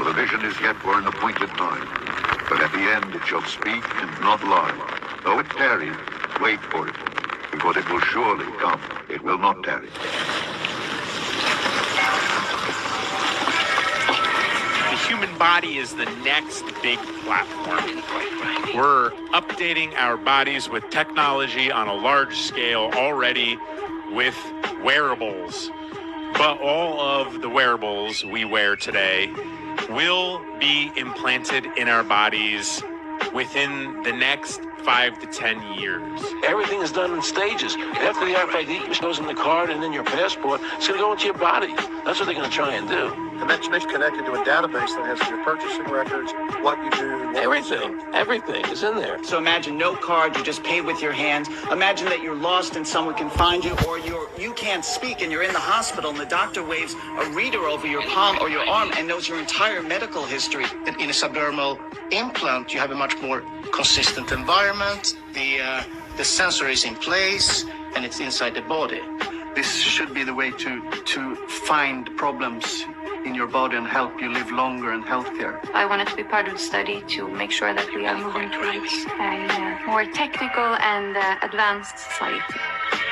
for the vision is yet for an appointed time. But at the end it shall speak and not lie. Though it tarry, wait for it, because it will surely come. It will not tarry. The human body is the next big platform. We're updating our bodies with technology on a large scale already with wearables. But all of the wearables we wear today will be implanted in our bodies within the next 5 to 10 years. Everything is done in stages. After the RFID goes in the card and then your passport, it's going to go into your body. That's what they're going to try and do. And that's connected to a database that has your purchasing records, what you do. Everything is in there. So imagine no card, you just pay with your hands. Imagine that you're lost and someone can find you, or you can't speak and you're in the hospital and the doctor waves a reader over your palm or your arm and knows your entire medical history. In a subdermal implant, you have a much more consistent environment. The sensor is in place and it's inside the body. This should be the way to find problems in your body and help you live longer in healthcare. I wanted to be part of the study to make sure that we are moving towards a more technical and advanced society.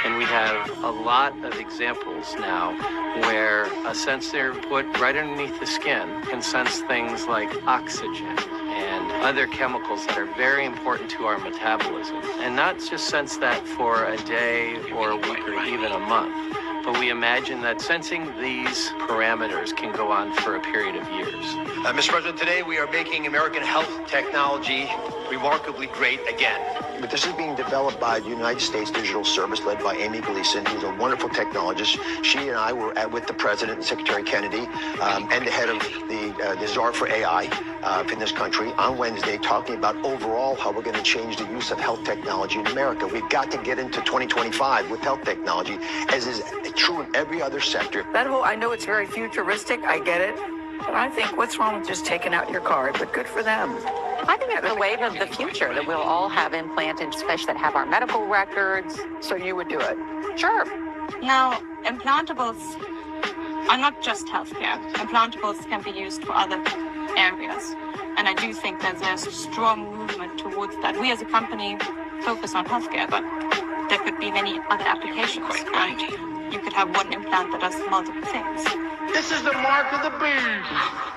And we have a lot of examples now where a sensor put right underneath the skin can sense things like oxygen and other chemicals that are very important to our metabolism. And not just sense that for a day or a week or even a month, but we imagine that sensing these parameters can go on for a period of years. Mr. President, today we are making American health technology remarkably great again. But this is being developed by the United States Digital Service, led by Amy Gleason, who's a wonderful technologist. She and I were with the President and Secretary Kennedy and the head of the czar for AI in this country on Wednesday, talking about overall how we're going to change the use of health technology in America. We've got to get into 2025 with health technology, as is true in every other sector. That whole, I know it's very futuristic, I get it, but I think what's wrong with just taking out your card, but good for them. I think it's the wave of the future that we'll all have implanted, especially that have our medical records. So you would do it? Sure. Now, implantables are not just healthcare. Implantables can be used for other areas. And I do think that there's a strong movement towards that. We as a company focus on healthcare, but there could be many other applications. And you could have one implant that does multiple things. This is the mark of the beast.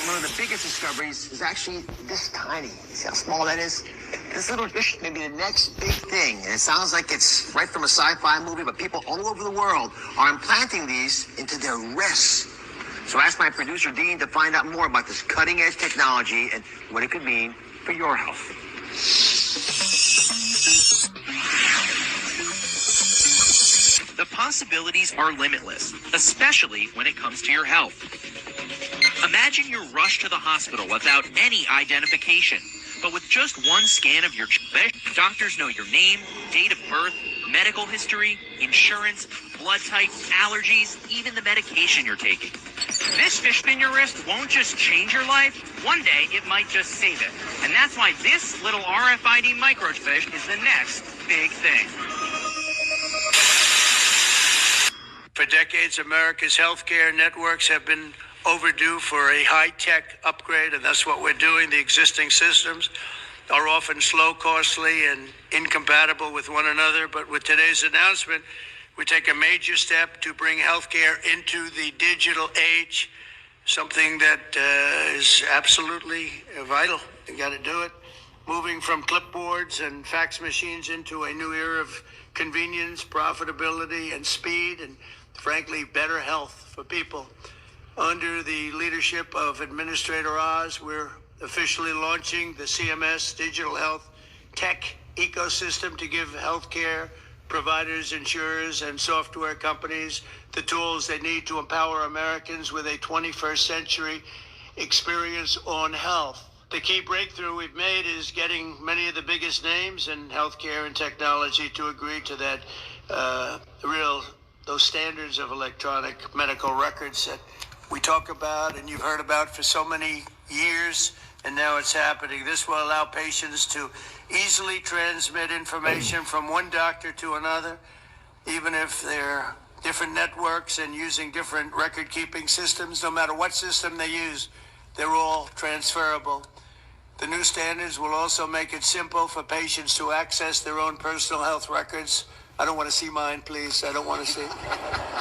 One of the biggest discoveries is actually this tiny. See how small that is? This little dish may be the next big thing. And it sounds like it's right from a sci-fi movie, but people all over the world are implanting these into their wrists. So I asked my producer, Dean, to find out more about this cutting-edge technology and what it could mean for your health. The possibilities are limitless, especially when it comes to your health. Imagine you're rushed to the hospital without any identification, but with just one scan of your chest, doctors know your name, date of birth, medical history, insurance, blood type, allergies, even the medication you're taking. This fish in your wrist won't just change your life. One day, it might just save it. And that's why this little RFID microfish is the next big thing. For decades, America's healthcare networks have been overdue for a high-tech upgrade, and that's what we're doing. The existing systems are often slow, costly, and incompatible with one another. But with today's announcement, we take a major step to bring healthcare into the digital age, something that is absolutely vital. You got to do it. Moving from clipboards and fax machines into a new era of convenience, profitability, and speed, and frankly, better health for people. Under the leadership of Administrator Oz, we're officially launching the CMS Digital Health Tech Ecosystem to give healthcare providers, insurers, and software companies the tools they need to empower Americans with a 21st century experience on health. The key breakthrough we've made is getting many of the biggest names in healthcare and technology to agree to that those standards of electronic medical records that we talk about and you've heard about for so many years, and now it's happening. This will allow patients to easily transmit information from one doctor to another, even if they're different networks and using different record-keeping systems. No matter what system they use, they're all transferable. The new standards will also make it simple for patients to access their own personal health records. I don't want to see mine, please. I don't want to see.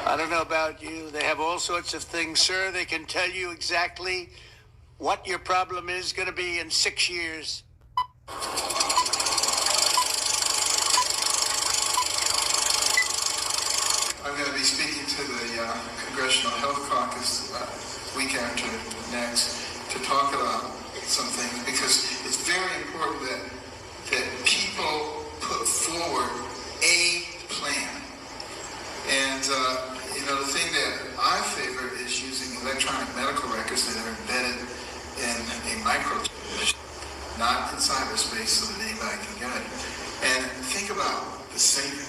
I don't know about you. They have all sorts of things, sir. They can tell you exactly what your problem is going to be in 6 years. I'm going to be speaking to the Congressional Health Caucus week after next to talk about some things, because it's very important that people put forward a plan. And, the thing that I favor is using electronic medical records that are embedded in a microchip, not in cyberspace so that anybody can get it. And think about the savings.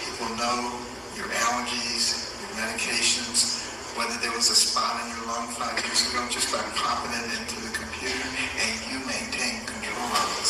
People know your allergies, your medications, whether there was a spot in your lung 5 years ago, just by popping it into the computer, and you maintain control of it.